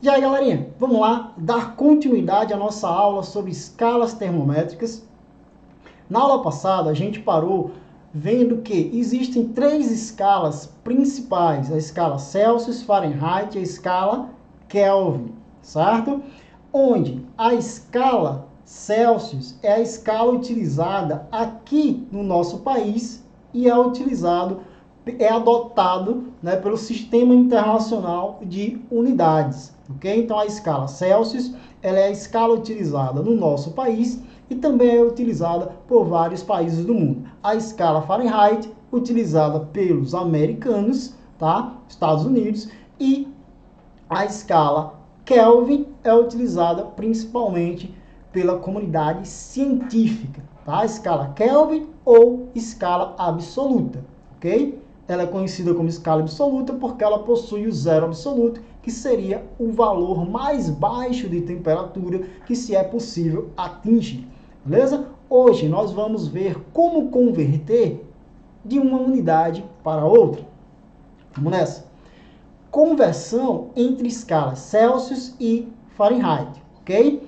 E aí, galerinha, vamos lá dar continuidade à nossa aula sobre escalas termométricas. Na aula passada, a gente parou vendo que existem três escalas principais: a escala Celsius, Fahrenheit e a escala Kelvin, certo? Onde a escala Celsius é a escala utilizada aqui no nosso país e é adotado, né, pelo Sistema Internacional de Unidades, ok? Então a escala Celsius ela é a escala utilizada no nosso país e também é utilizada por vários países do mundo. A escala Fahrenheit, utilizada pelos americanos, tá? Estados Unidos, e a escala Kelvin é utilizada principalmente pela comunidade científica, tá? A escala Kelvin ou escala absoluta, ok? Ela é conhecida como escala absoluta porque ela possui o zero absoluto, que seria o valor mais baixo de temperatura que se é possível atingir, beleza? Hoje nós vamos ver como converter de uma unidade para outra. Vamos nessa. Conversão entre escalas Celsius e Fahrenheit, ok?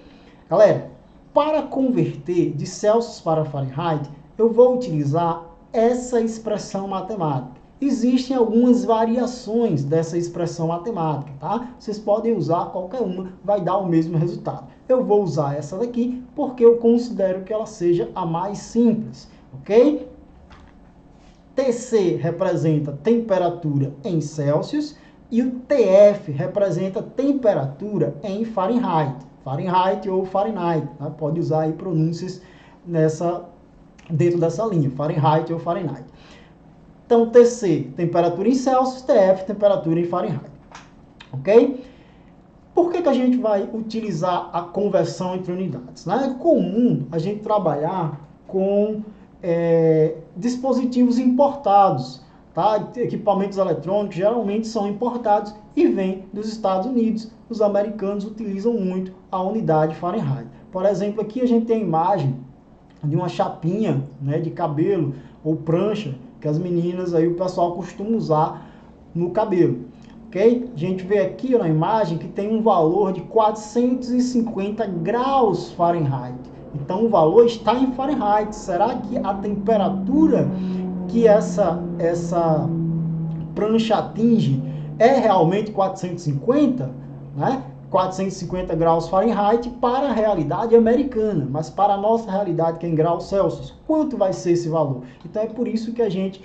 Galera, para converter de Celsius para Fahrenheit, eu vou utilizar essa expressão matemática. Existem algumas variações dessa expressão matemática, tá? Vocês podem usar qualquer uma, vai dar o mesmo resultado. Eu vou usar essa daqui porque eu considero que ela seja a mais simples, ok? TC representa temperatura em Celsius e o TF representa temperatura em Fahrenheit. Fahrenheit ou Fahrenheit, tá? Pode usar aí pronúncias dentro dessa linha, Fahrenheit ou Fahrenheit. Então, TC, temperatura em Celsius, TF, temperatura em Fahrenheit. Ok? Por que a gente vai utilizar a conversão entre unidades? É comum a gente trabalhar com dispositivos importados, tá? Equipamentos eletrônicos geralmente são importados e vêm dos Estados Unidos. Os americanos utilizam muito a unidade Fahrenheit. Por exemplo, aqui a gente tem a imagem de uma chapinha, né, de cabelo ou prancha que as meninas aí o pessoal costuma usar no cabelo, ok? A gente vê aqui na imagem que tem um valor de 450 graus Fahrenheit. Então o valor está em Fahrenheit. Será que a temperatura que essa prancha atinge é realmente 450, né? 450 graus Fahrenheit para a realidade americana, mas para a nossa realidade, que é em graus Celsius, quanto vai ser esse valor? Então é por isso que a gente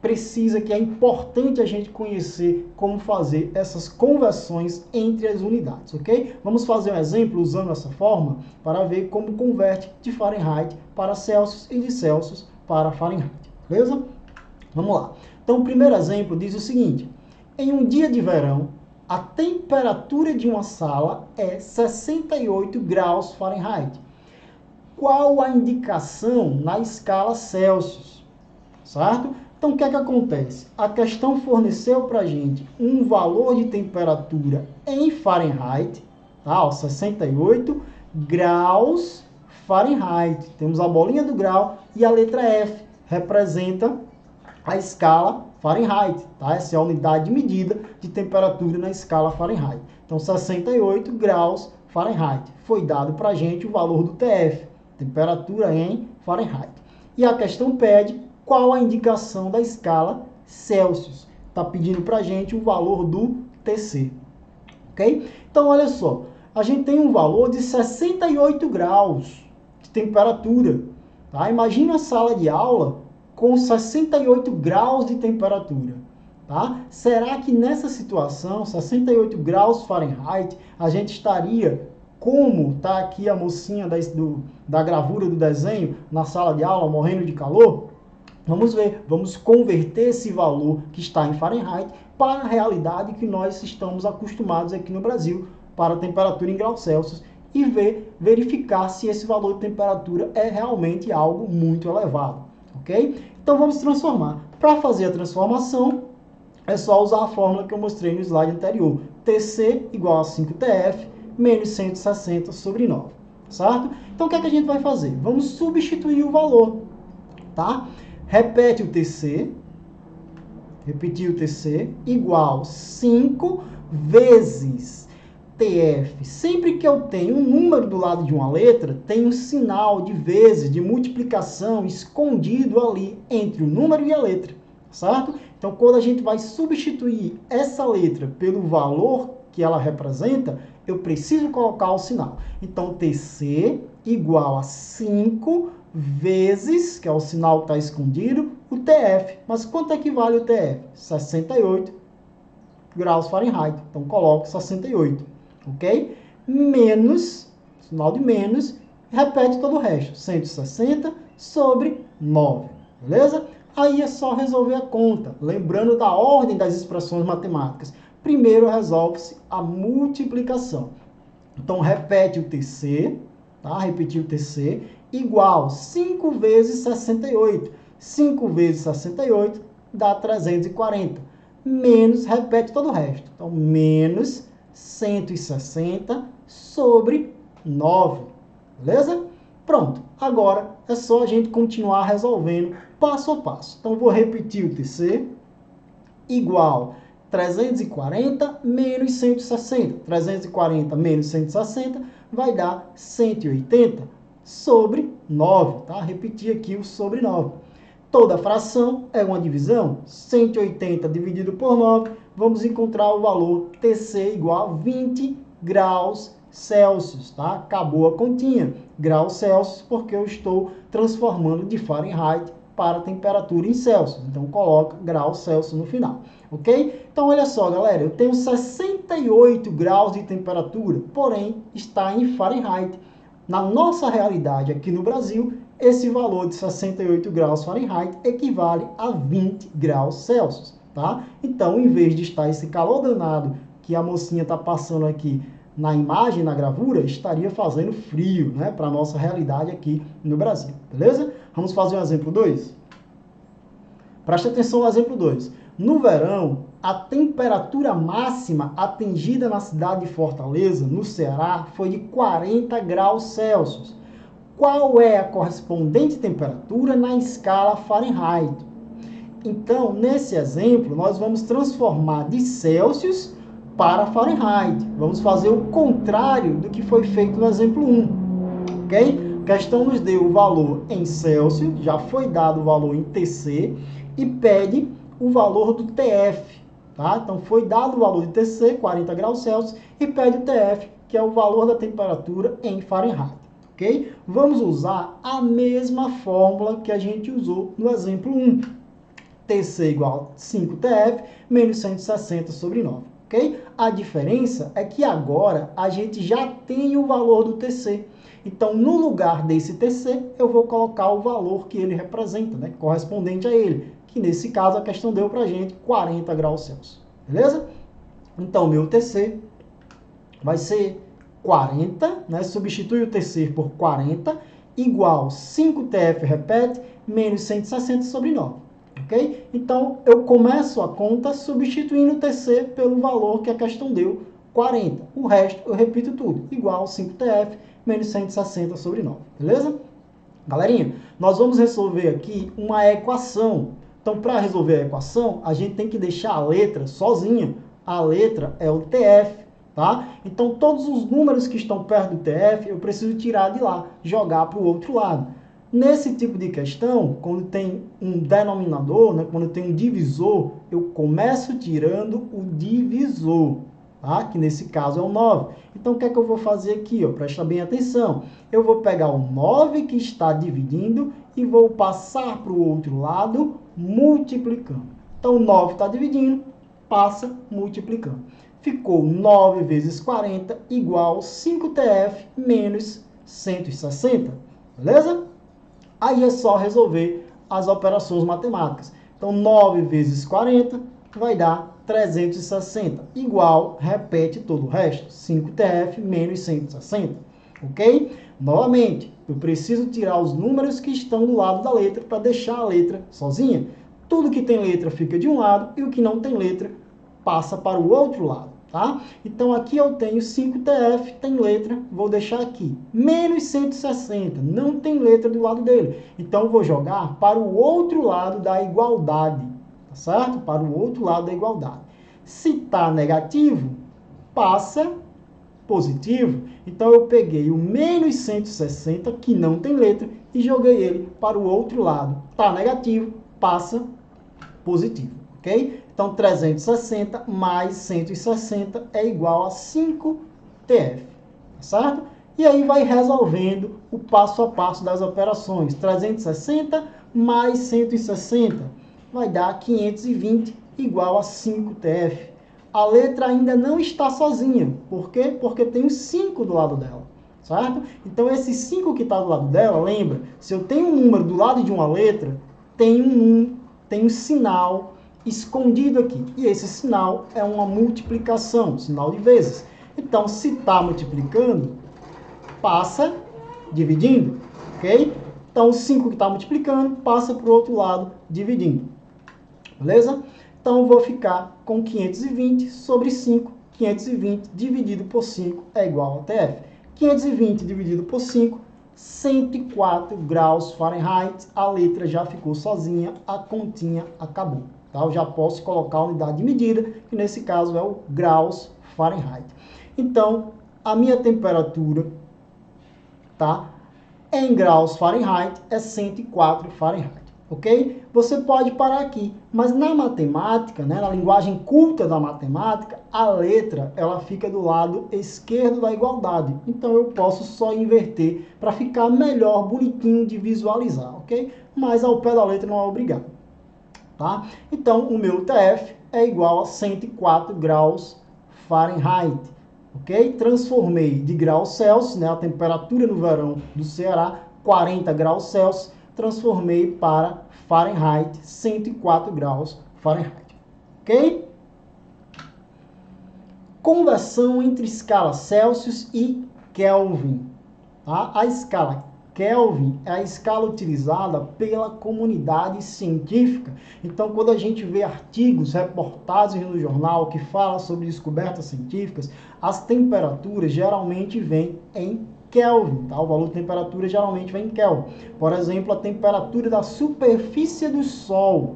que é importante a gente conhecer como fazer essas conversões entre as unidades, ok? Vamos fazer um exemplo usando essa forma para ver como converte de Fahrenheit para Celsius e de Celsius para Fahrenheit, beleza? Vamos lá. Então o primeiro exemplo diz o seguinte: em um dia de verão, a temperatura de uma sala é 68 graus Fahrenheit. Qual a indicação na escala Celsius? Certo? Então, o que é que acontece? A questão forneceu para a gente um valor de temperatura em Fahrenheit, tá? Ó, 68 graus Fahrenheit. Temos a bolinha do grau e a letra F representa a escala Fahrenheit, tá? Essa é a unidade de medida de temperatura na escala Fahrenheit. Então, 68 graus Fahrenheit. Foi dado para a gente o valor do TF, temperatura em Fahrenheit. E a questão pede qual a indicação da escala Celsius. Está pedindo para a gente o valor do TC. Ok? Então, olha só. A gente tem um valor de 68 graus de temperatura. Tá? Imagina a sala de aula com 68 graus de temperatura. Tá? Será que nessa situação, 68 graus Fahrenheit, a gente estaria, como está aqui a mocinha da gravura do desenho, na sala de aula, morrendo de calor? Vamos ver, vamos converter esse valor que está em Fahrenheit para a realidade que nós estamos acostumados aqui no Brasil, para a temperatura em graus Celsius, e verificar se esse valor de temperatura é realmente algo muito elevado, ok? Então vamos transformar. Para fazer a transformação, é só usar a fórmula que eu mostrei no slide anterior. TC igual a 5TF menos 160 sobre 9, certo? Então o que é que a gente vai fazer? Vamos substituir o valor, tá? Repete o TC, repetir o TC, igual 5 vezes TF. Sempre que eu tenho um número do lado de uma letra, tem um sinal de vezes, de multiplicação escondido ali entre o número e a letra, certo? Então, quando a gente vai substituir essa letra pelo valor que ela representa, eu preciso colocar o sinal. Então, TC igual a 5 vezes, que é o sinal que está escondido, o TF. Mas quanto é que vale o TF? 68 graus Fahrenheit. Então, coloco 68, ok? Menos, sinal de menos, repete todo o resto. 160 sobre 9, beleza? Aí é só resolver a conta, lembrando da ordem das expressões matemáticas. Primeiro resolve-se a multiplicação. Então, repete o TC, tá? Repetir o TC, igual 5 vezes 68. 5 vezes 68 dá 340. Menos, repete todo o resto. Então, menos 160 sobre 9. Beleza? Pronto. Agora, é só a gente continuar resolvendo passo a passo. Então, vou repetir o TC, igual 340 menos 160. 340 menos 160 vai dar 180 sobre 9. Tá? Repetir aqui o sobre 9. Toda fração é uma divisão. 180 dividido por 9, vamos encontrar o valor TC igual a 20 graus Celsius. Tá? Acabou a continha. Graus Celsius, porque eu estou transformando de Fahrenheit para a temperatura em Celsius. Então, coloca graus Celsius no final. Ok? Então, olha só, galera. Eu tenho 68 graus de temperatura, porém, está em Fahrenheit. Na nossa realidade aqui no Brasil, esse valor de 68 graus Fahrenheit equivale a 20 graus Celsius, tá? Então, em vez de estar esse calor danado que a mocinha está passando aqui na imagem, na gravura, estaria fazendo frio, né? Para a nossa realidade aqui no Brasil, beleza? Vamos fazer o exemplo 2? Preste atenção no exemplo 2. No verão, a temperatura máxima atingida na cidade de Fortaleza, no Ceará, foi de 40 graus Celsius. Qual é a correspondente temperatura na escala Fahrenheit? Então, nesse exemplo, nós vamos transformar de Celsius para Fahrenheit. Vamos fazer o contrário do que foi feito no exemplo 1. Ok? A questão nos deu o valor em Celsius, já foi dado o valor em TC, e pede o valor do TF. Tá? Então, foi dado o valor de TC, 40 graus Celsius, e pede o TF, que é o valor da temperatura em Fahrenheit. Okay? Vamos usar a mesma fórmula que a gente usou no exemplo 1. TC igual a 5TF menos 160 sobre 9. Okay? A diferença é que agora a gente já tem o valor do TC. Então, no lugar desse TC, eu vou colocar o valor que ele representa, né? Correspondente a ele. Que nesse caso a questão deu para a gente 40 graus Celsius. Beleza? Então, meu TC vai ser 40, né? Substitui o TC por 40, igual 5TF, repete, menos 160 sobre 9. Ok? Então, eu começo a conta substituindo o TC pelo valor que a questão deu, 40. O resto, eu repito tudo, igual 5TF, menos 160 sobre 9. Beleza? Galerinha, nós vamos resolver aqui uma equação. Então, para resolver a equação, a gente tem que deixar a letra sozinha. A letra é o TF. Tá? Então, todos os números que estão perto do TF, eu preciso tirar de lá, jogar para o outro lado. Nesse tipo de questão, quando tem um denominador, né, quando tem um divisor, eu começo tirando o divisor, tá? Que nesse caso é o 9. Então, o que é que eu vou fazer aqui? Ó? Presta bem atenção. Eu vou pegar o 9 que está dividindo e vou passar para o outro lado, multiplicando. Então, o 9 está dividindo, passa multiplicando. Ficou 9 vezes 40 igual 5TF menos 160. Beleza? Aí é só resolver as operações matemáticas. Então, 9 vezes 40 vai dar 360. Igual, repete todo o resto. 5TF menos 160. Ok? Novamente, eu preciso tirar os números que estão do lado da letra para deixar a letra sozinha. Tudo que tem letra fica de um lado e o que não tem letra passa para o outro lado, tá? Então, aqui eu tenho 5TF, tem letra, vou deixar aqui. Menos 160, não tem letra do lado dele. Então, eu vou jogar para o outro lado da igualdade, tá certo? Para o outro lado da igualdade. Se está negativo, passa positivo, então eu peguei o menos 160, que não tem letra, e joguei ele para o outro lado. Está negativo, passa positivo, ok? Então, 360 mais 160 é igual a 5TF, certo? E aí vai resolvendo o passo a passo das operações. 360 mais 160 vai dar 520 igual a 5TF. A letra ainda não está sozinha. Por quê? Porque tem os 5 do lado dela, certo? Então, esse 5 que está do lado dela, lembra, se eu tenho um número do lado de uma letra, tem um sinal escondido aqui. E esse sinal é uma multiplicação, sinal de vezes. Então, se está multiplicando, passa dividindo, ok? Então, o 5 que está multiplicando, passa para o outro lado, dividindo. Beleza? Então, eu vou ficar com 520 sobre 5. 520 dividido por 5 é igual a TF. 520 dividido por 5, 104 graus Fahrenheit. A letra já ficou sozinha, a continha acabou. Tá? Eu já posso colocar a unidade de medida, que nesse caso é o graus Fahrenheit. Então, a minha temperatura, tá, em graus Fahrenheit é 104 Fahrenheit. Ok? Você pode parar aqui, mas na matemática, né, na linguagem culta da matemática, a letra ela fica do lado esquerdo da igualdade. Então eu posso só inverter para ficar melhor, bonitinho de visualizar, ok? Mas ao pé da letra não é obrigado. Tá? Então o meu TF é igual a 104 graus Fahrenheit. Ok? Transformei de graus Celsius, né, a temperatura no verão do Ceará, 40 graus Celsius, transformei para Fahrenheit, 104 graus Fahrenheit. Ok? Conversão entre escala Celsius e Kelvin. Tá? A escala Kelvin é a escala utilizada pela comunidade científica. Então, quando a gente vê artigos, reportagens no jornal que falam sobre descobertas científicas, as temperaturas geralmente vêm em Kelvin, tá? O valor de temperatura geralmente vem em Kelvin. Por exemplo, a temperatura da superfície do Sol,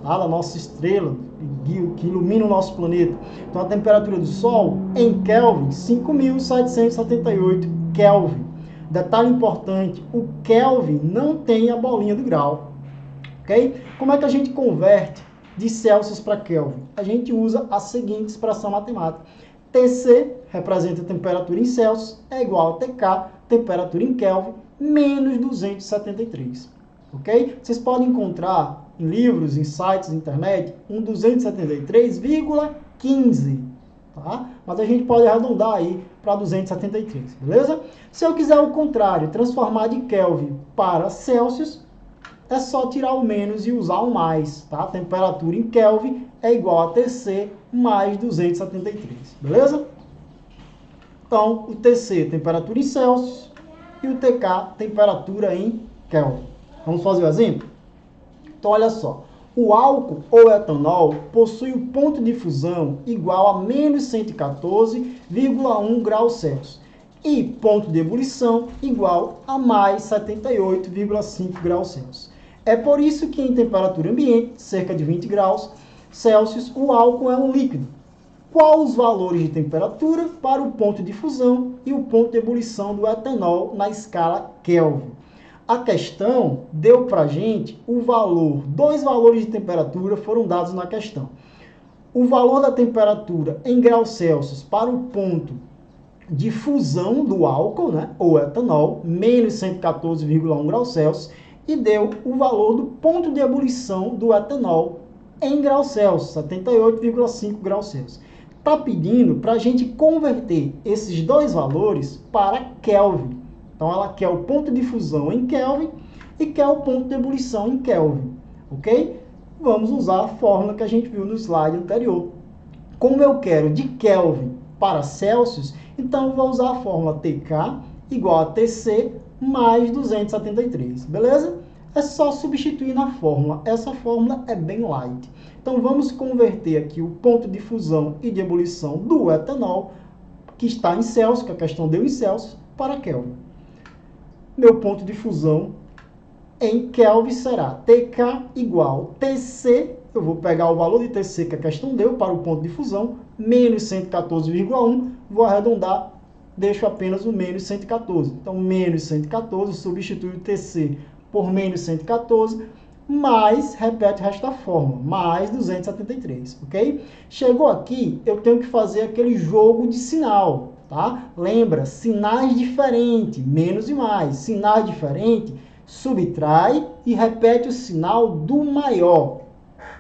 tá? Da nossa estrela, que ilumina o nosso planeta. Então, a temperatura do Sol em Kelvin, 5.778 Kelvin. Detalhe importante, o Kelvin não tem a bolinha do grau, ok? Como é que a gente converte de Celsius para Kelvin? A gente usa a seguinte expressão matemática. TC representa a temperatura em Celsius, é igual a TK, temperatura em Kelvin, menos 273, ok? Vocês podem encontrar em livros, em sites, na internet, um 273,15, tá? Mas a gente pode arredondar aí para 273, beleza? Se eu quiser o contrário, transformar de Kelvin para Celsius, é só tirar o menos e usar o mais, tá? A temperatura em Kelvin é igual a TC mais 273, beleza? Então, o TC, temperatura em Celsius, e o TK, temperatura em Kelvin. Vamos fazer o exemplo? Então, olha só. O álcool ou etanol possui o ponto de fusão igual a menos 114,1 graus Celsius e ponto de ebulição igual a mais 78,5 graus Celsius. É por isso que em temperatura ambiente, cerca de 20 graus Celsius, o álcool é um líquido. Quais os valores de temperatura para o ponto de fusão e o ponto de ebulição do etanol na escala Kelvin? A questão deu para a gente o valor, dois valores de temperatura foram dados na questão. O valor da temperatura em graus Celsius para o ponto de fusão do álcool, né, ou etanol, menos 114,1 graus Celsius, e deu o valor do ponto de ebulição do etanol em graus Celsius, 78,5 graus Celsius. Está pedindo para a gente converter esses dois valores para Kelvin. Então, ela quer o ponto de fusão em Kelvin e quer o ponto de ebulição em Kelvin, ok? Vamos usar a fórmula que a gente viu no slide anterior. Como eu quero de Kelvin para Celsius, então eu vou usar a fórmula TK igual a TC mais 273, beleza? É só substituir na fórmula. Essa fórmula é bem light. Então, vamos converter aqui o ponto de fusão e de ebulição do etanol, que está em Celsius, que a questão deu em Celsius, para Kelvin. Meu ponto de fusão em Kelvin será TK igual TC, eu vou pegar o valor de TC que a questão deu para o ponto de fusão, menos 114,1, vou arredondar, deixo apenas o menos 114. Então, menos 114, substitui o TC por menos 114, mais, repete o resto da fórmula, mais 273, ok? Chegou aqui, eu tenho que fazer aquele jogo de sinal, tá? Lembra, sinais diferentes, menos e mais. Sinais diferentes, subtrai e repete o sinal do maior.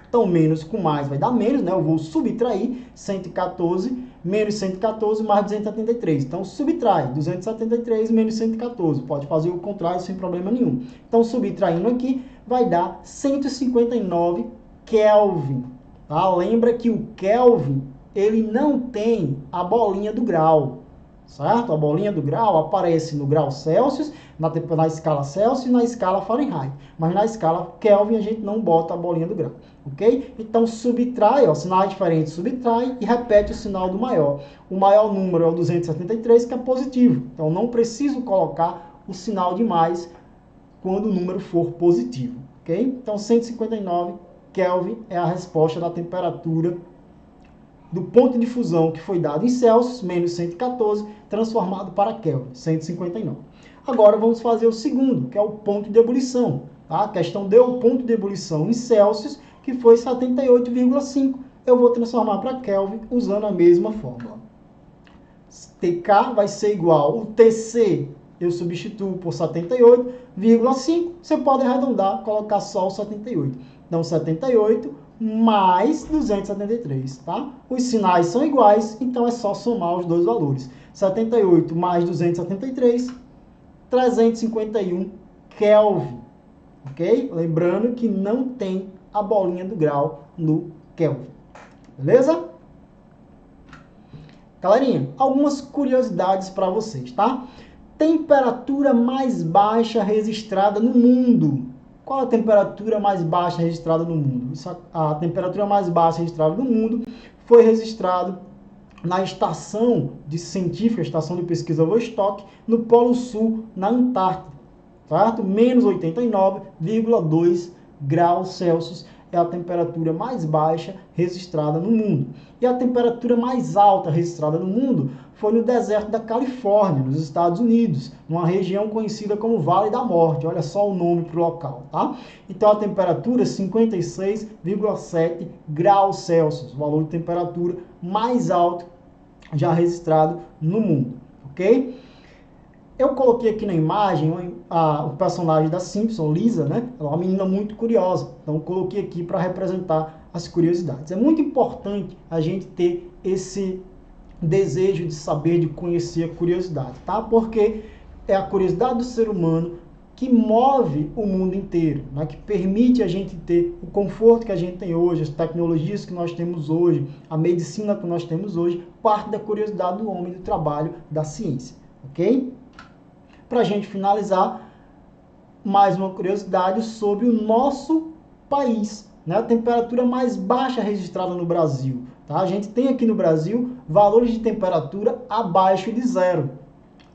Então, menos com mais vai dar menos, né? Eu vou subtrair 114, menos 114 mais 273. Então, subtrai 273 menos 114. Pode fazer o contrário sem problema nenhum. Então, subtraindo aqui, vai dar 159 Kelvin. Tá? Lembra que o Kelvin, ele não tem a bolinha do grau. Certo? A bolinha do grau aparece no grau Celsius, na escala Celsius e na escala Fahrenheit. Mas na escala Kelvin a gente não bota a bolinha do grau. Ok? Então subtrai, ó, sinais diferentes subtrai e repete o sinal do maior. O maior número é o 273, que é positivo. Então não preciso colocar o sinal de mais quando o número for positivo. Ok? Então 159 Kelvin é a resposta da temperatura do ponto de fusão que foi dado em Celsius, menos 114, transformado para Kelvin, 159. Agora vamos fazer o segundo, que é o ponto de ebulição. Tá? A questão deu o ponto de ebulição em Celsius, que foi 78,5. Eu vou transformar para Kelvin usando a mesma fórmula. TK vai ser igual, o TC eu substituo por 78,5. Você pode arredondar, colocar só o 78. Então, 78 mais 273, tá? Os sinais são iguais, então é só somar os dois valores. 78 mais 273, 351 Kelvin, ok? Lembrando que não tem a bolinha do grau no Kelvin, beleza? Galerinha, algumas curiosidades para vocês, tá? Temperatura mais baixa registrada no mundo. Qual a temperatura mais baixa registrada no mundo? A temperatura mais baixa registrada no mundo foi registrada na estação científica, estação de pesquisa Vostok, no Polo Sul, na Antártida, certo? Menos 89,2 graus Celsius é a temperatura mais baixa registrada no mundo. E a temperatura mais alta registrada no mundo foi no deserto da Califórnia, nos Estados Unidos, numa região conhecida como Vale da Morte. Olha só o nome para o local, tá? Então a temperatura 56,7 graus Celsius, o valor de temperatura mais alto já registrado no mundo, ok? Eu coloquei aqui na imagem o personagem da Simpson, Lisa, né? Ela é uma menina muito curiosa. Então, eu coloquei aqui para representar as curiosidades. É muito importante a gente ter esse desejo de saber, de conhecer a curiosidade, tá? Porque é a curiosidade do ser humano que move o mundo inteiro, né? Que permite a gente ter o conforto que a gente tem hoje, as tecnologias que nós temos hoje, a medicina que nós temos hoje, parte da curiosidade do homem, do trabalho, da ciência, ok? Para a gente finalizar, mais uma curiosidade sobre o nosso país, né? A temperatura mais baixa registrada no Brasil. Tá? A gente tem aqui no Brasil valores de temperatura abaixo de zero.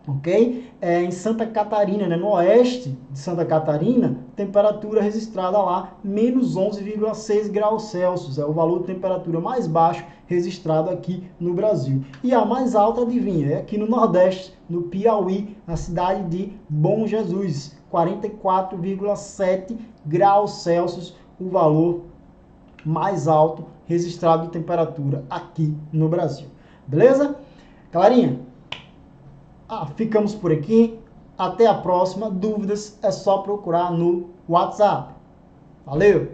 Ok? Em Santa Catarina, né? No oeste de Santa Catarina, temperatura registrada lá, menos 11,6 graus Celsius. É o valor de temperatura mais baixo registrado aqui no Brasil. E a mais alta, adivinha? É aqui no Nordeste, no Piauí, na cidade de Bom Jesus. 44,7 graus Celsius, o valor mais alto registrado de temperatura aqui no Brasil. Beleza? Galerinha, ficamos por aqui. Até a próxima. Dúvidas é só procurar no WhatsApp. Valeu!